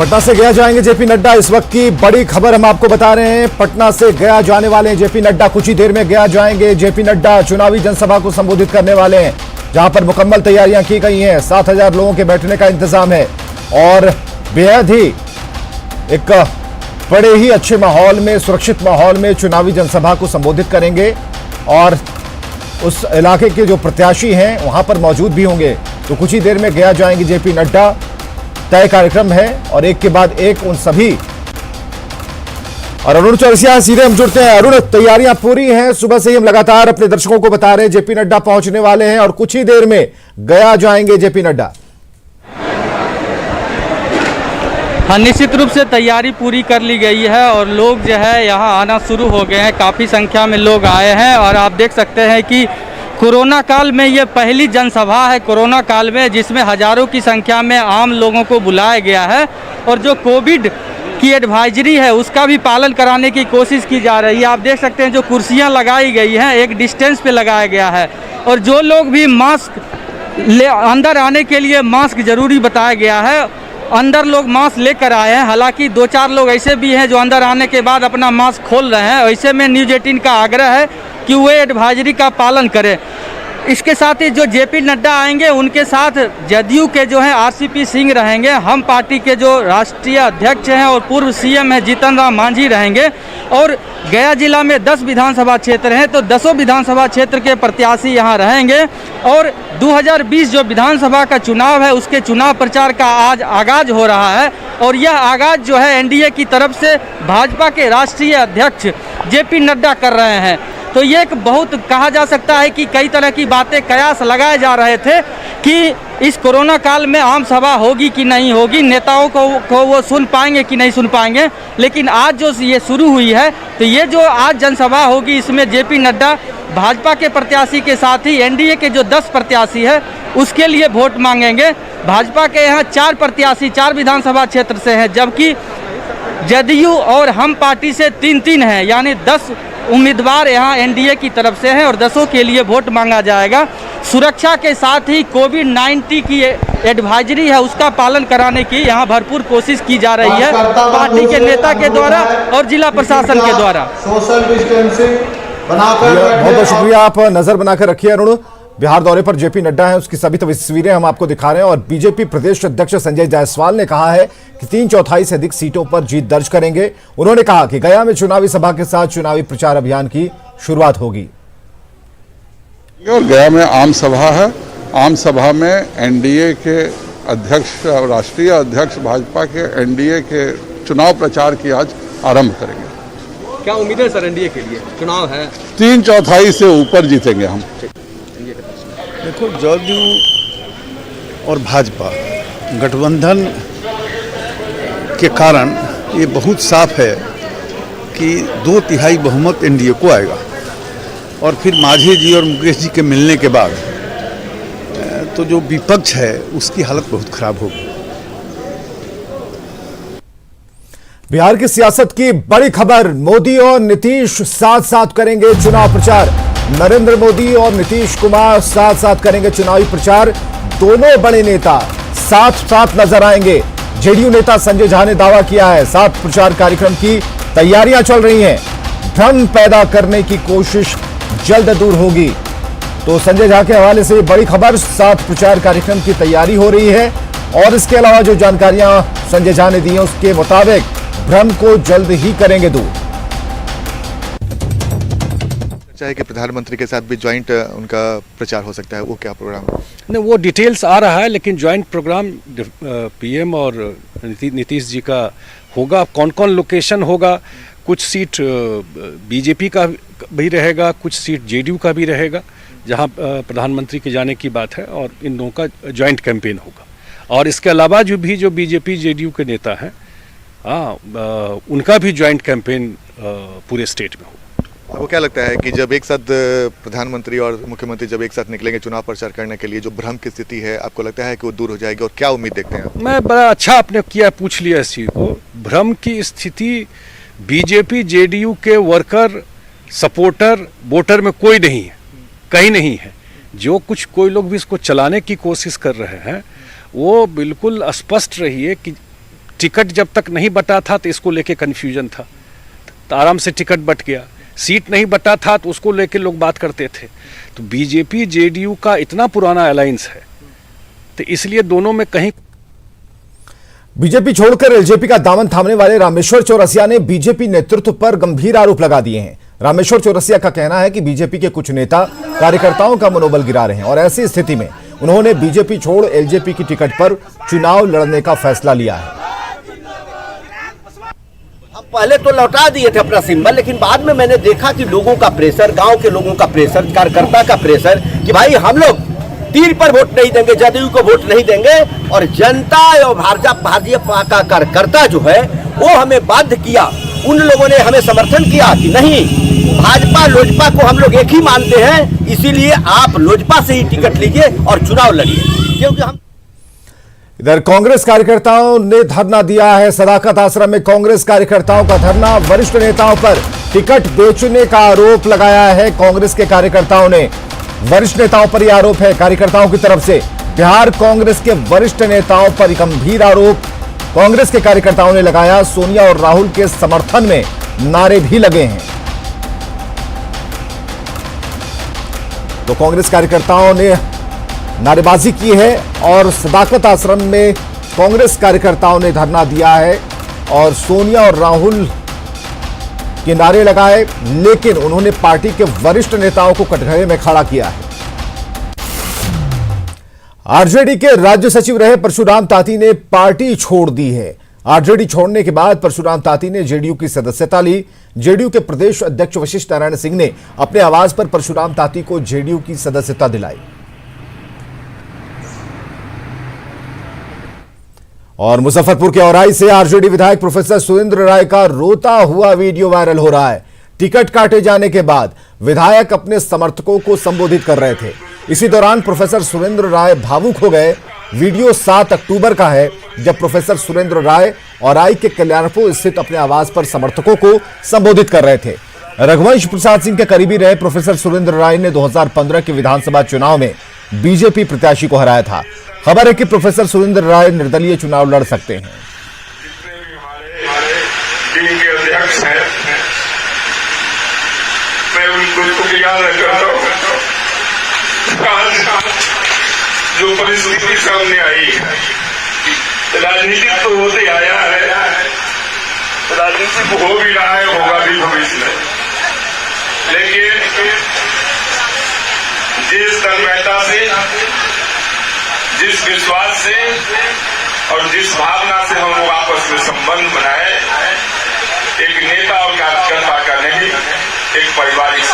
पटना से गया जाएंगे जेपी नड्डा। इस वक्त की बड़ी खबर हम आपको बता रहे हैं। पटना से गया जाने वाले हैं जेपी नड्डा। कुछ ही देर में गया जाएंगे जेपी नड्डा। चुनावी जनसभा को संबोधित करने वाले हैं, जहां पर मुकम्मल तैयारियां की गई हैं। 7,000 लोगों के बैठने का इंतजाम है और बेहद ही एक बड़े ही अच्छे माहौल में, सुरक्षित माहौल में चुनावी जनसभा को संबोधित करेंगे और उस इलाके के जो प्रत्याशी हैं वहां पर मौजूद भी होंगे। तो कुछ ही देर में गया जाएंगे जेपी नड्डा। तय कार्यक्रम है और एक के बाद एक उन सभी। और अरुण चौरसिया सीधे हम जुड़ते हैं। अरुण, तैयारियां पूरी हैं? सुबह से ही हम लगातार अपने दर्शकों को बता रहे हैं जेपी नड्डा पहुंचने वाले हैं और कुछ ही देर में गया जाएंगे जेपी नड्डा। हाँ, निश्चित रूप से तैयारी पूरी कर ली गई है और लोग जो है यहाँ आना शुरू हो गए हैं। काफ़ी संख्या में लोग आए हैं और आप देख सकते हैं कि कोरोना काल में ये पहली जनसभा है कोरोना काल में, जिसमें हजारों की संख्या में आम लोगों को बुलाया गया है और जो कोविड की एडवाइजरी है उसका भी पालन कराने की कोशिश की जा रही है। आप देख सकते हैं जो कुर्सियां लगाई गई हैं एक डिस्टेंस पे लगाया गया है और जो लोग भी मास्क अंदर आने के लिए मास्क जरूरी बताया गया है। अंदर लोग मास्क लेकर आए हैं। हालांकि 2-4 लोग ऐसे भी हैं जो अंदर आने के बाद अपना मास्क खोल रहे हैं। ऐसे में न्यूज़ 18 का आग्रह है कि वे एडवाइजरी का पालन करें। इसके साथ ही जो जेपी नड्डा आएंगे उनके साथ जदयू के जो हैं आरसीपी सिंह रहेंगे, हम पार्टी के जो राष्ट्रीय अध्यक्ष हैं और पूर्व सीएम हैं जीतन राम मांझी रहेंगे और गया जिला में 10 विधानसभा क्षेत्र हैं तो 10 विधानसभा क्षेत्र के प्रत्याशी यहाँ रहेंगे और 2020 जो विधानसभा का चुनाव है उसके चुनाव प्रचार का आज आगाज हो रहा है और यह आगाज जो है एनडीए की तरफ से भाजपा के राष्ट्रीय अध्यक्ष जेपी नड्डा कर रहे हैं। तो ये एक बहुत कहा जा सकता है कि कई तरह की बातें कयास लगाए जा रहे थे कि इस कोरोना काल में आम सभा होगी कि नहीं होगी, नेताओं को वो सुन पाएंगे कि नहीं सुन पाएंगे। लेकिन आज जो ये शुरू हुई है तो ये जो आज जनसभा होगी इसमें जेपी नड्डा भाजपा के प्रत्याशी के साथ ही एनडीए के जो 10 प्रत्याशी है उसके लिए वोट मांगेंगे। भाजपा के यहाँ 4 प्रत्याशी 4 विधानसभा क्षेत्र से हैं, जबकि जदयू और हम पार्टी से 3-3 हैं, यानी 10 उम्मीदवार यहाँ एनडीए की तरफ से हैं और 10 के लिए वोट मांगा जाएगा। सुरक्षा के साथ ही कोविड-19 की एडवाइजरी है उसका पालन कराने की यहाँ भरपूर कोशिश की जा रही है पार्टी के नेता के द्वारा और जिला प्रशासन के द्वारा। सोशल डिस्टेंसिंग बनाकर बहुत बहुत शुक्रिया। आप नजर बनाकर रखिए अरुण। बिहार दौरे पर जेपी नड्डा है, उसकी सभी तस्वीरें हम आपको दिखा रहे हैं और बीजेपी प्रदेश अध्यक्ष संजय जायसवाल ने कहा है कि 3/4 से अधिक सीटों पर जीत दर्ज करेंगे। उन्होंने कहा कि गया में चुनावी सभा के साथ चुनावी प्रचार अभियान की शुरुआत होगी और गया में आम सभा है। आम सभा में एनडीए के अध्यक्ष और राष्ट्रीय अध्यक्ष भाजपा के एनडीए के चुनाव प्रचार की आज आरंभ करेंगे। क्या उम्मीद है सर एनडीए के लिए? चुनाव है, 3/4 से ऊपर जीतेंगे हम। देखो, जदयू और भाजपा गठबंधन के कारण ये बहुत साफ है कि 2/3 बहुमत एनडीए को आएगा और फिर मांझी जी और मुकेश जी के मिलने के बाद तो जो विपक्ष है उसकी हालत बहुत खराब होगी। बिहार की सियासत की बड़ी खबर, मोदी और नीतीश साथ साथ करेंगे चुनाव प्रचार। नरेंद्र मोदी और नीतीश कुमार साथ साथ करेंगे चुनावी प्रचार। दोनों बड़े नेता साथ साथ नजर आएंगे। जेडीयू नेता संजय झा ने दावा किया है साथ प्रचार कार्यक्रम की तैयारियां चल रही हैं। भ्रम पैदा करने की कोशिश जल्द दूर होगी। तो संजय झा के हवाले से बड़ी खबर, साथ प्रचार कार्यक्रम की तैयारी हो रही है और इसके अलावा जो जानकारियां संजय झा ने दी हैं उसके मुताबिक भ्रम को जल्द ही करेंगे दूर। चाहे कि प्रधानमंत्री के साथ भी ज्वाइंट उनका प्रचार हो सकता है, वो क्या प्रोग्राम है? नहीं, वो डिटेल्स आ रहा है लेकिन ज्वाइंट प्रोग्राम पीएम और नीतीश जी का होगा। कौन कौन लोकेशन होगा, कुछ सीट बीजेपी का भी रहेगा, कुछ सीट जेडीयू का भी रहेगा जहां प्रधानमंत्री के जाने की बात है और इन दोनों का ज्वाइंट कैंपेन होगा। और इसके अलावा जो बीजेपी जेडीयू के नेता हैं उनका भी ज्वाइंट कैंपेन पूरे स्टेट में होगा। आपको क्या लगता है कि जब एक साथ प्रधानमंत्री और मुख्यमंत्री जब एक साथ निकलेंगे चुनाव प्रचार करने के लिए, जो भ्रम की स्थिति है आपको लगता है कि वो दूर हो जाएगी और क्या उम्मीद देखते हैं आप? मैं बड़ा अच्छा आपने किया, पूछ लिया इस चीज को। भ्रम की स्थिति बीजेपी जेडीयू के वर्कर, सपोर्टर, वोटर में कोई नहीं है, कहीं नहीं है। जो कुछ कोई लोग भी इसको चलाने की कोशिश कर रहे हैं वो बिल्कुल स्पष्ट रही है कि टिकट जब तक नहीं बटा था तो इसको लेके कन्फ्यूजन था, तो आराम से टिकट बट गया। सीट नहीं बटा था तो उसको लेके लोग बात करते थे। तो बीजेपी जेडीयू का इतना पुराना अलायंस है, तो इसलिए दोनों में कहीं बीजेपी छोड़कर एलजेपी का दामन थामने वाले रामेश्वर चौरसिया ने बीजेपी नेतृत्व पर गंभीर आरोप लगा दिए हैं। रामेश्वर चौरसिया का कहना है कि बीजेपी के कुछ नेता कार्यकर्ताओं का मनोबल गिरा रहे हैं और ऐसी स्थिति में उन्होंने बीजेपी छोड़ एलजेपी की टिकट पर चुनाव लड़ने का फैसला लिया है। हम पहले तो लौटा दिए थे अपना सिंबल, लेकिन बाद में मैंने देखा कि लोगों का प्रेशर, गांव के लोगों का प्रेशर, कार्यकर्ता का प्रेशर कि भाई हम लोग तीर पर वोट नहीं देंगे, जदयू को वोट नहीं देंगे। और जनता और भाजपा का कार्यकर्ता जो है वो हमें बाध्य किया, उन लोगों ने हमें समर्थन किया कि नहीं, भाजपा लोजपा को हम लोग एक ही मानते हैं, इसीलिए आप लोजपा से ही टिकट लीजिए और चुनाव लड़िए। क्योंकि हम इधर कांग्रेस कार्यकर्ताओं ने धरना दिया है। सदाकत आश्रम में कांग्रेस कार्यकर्ताओं का धरना। वरिष्ठ नेताओं पर टिकट बेचने का आरोप लगाया है कांग्रेस के कार्यकर्ताओं ने। वरिष्ठ नेताओं पर यह आरोप है कार्यकर्ताओं की तरफ से। बिहार कांग्रेस के वरिष्ठ नेताओं पर गंभीर आरोप कांग्रेस के कार्यकर्ताओं ने लगाया। सोनिया और राहुल के समर्थन में नारे भी लगे हैं। तो कांग्रेस कार्यकर्ताओं ने नारेबाजी की है और सदाकत आश्रम में कांग्रेस कार्यकर्ताओं ने धरना दिया है और सोनिया और राहुल के नारे लगाए, लेकिन उन्होंने पार्टी के वरिष्ठ नेताओं को कटघरे में खड़ा किया है। आरजेडी के राज्य सचिव रहे परशुराम ताती ने पार्टी छोड़ दी है। आरजेडी छोड़ने के बाद परशुराम ताती ने जेडीयू की सदस्यता ली। जेडीयू के प्रदेश अध्यक्ष वशिष्ठ नारायण सिंह ने अपने आवाज पर परशुराम ताती को जेडीयू की सदस्यता दिलाई। और मुजफ्फरपुर के औराई से आरजेडी विधायक प्रोफेसर सुरेंद्र राय का रोता हुआ वीडियो वायरल हो रहा है। टिकट काटे जाने के बाद विधायक अपने समर्थकों को संबोधित कर रहे थे। इसी दौरान प्रोफेसर सुरेंद्र राय भावुक हो गए। वीडियो 7 अक्टूबर का है, जब प्रोफेसर सुरेंद्र राय औराई के कल्याणपुर स्थित अपने आवास पर समर्थकों को संबोधित कर रहे थे। रघुवंश प्रसाद सिंह के करीबी रहे प्रोफेसर सुरेंद्र राय ने 2015 के विधानसभा चुनाव में बीजेपी प्रत्याशी को हराया था। खबर है कि प्रोफेसर सुरेंद्र राय निर्दलीय चुनाव लड़ सकते हैं। अध्यक्ष हैं, मैं उनको याद करता हूँ। जो परिस्थिति सामने आई, राजनीतिक तो होते आया है, राजनीतिक हो भी रहा है, होगा भी भविष्य में, लेकिन जिस तन्मयता से, जिस विश्वास से और जिस भावना से हम लोग आपस में संबंध बनाए, एक नेता और कार्यकर्ता का नहीं, एक पारिवारिक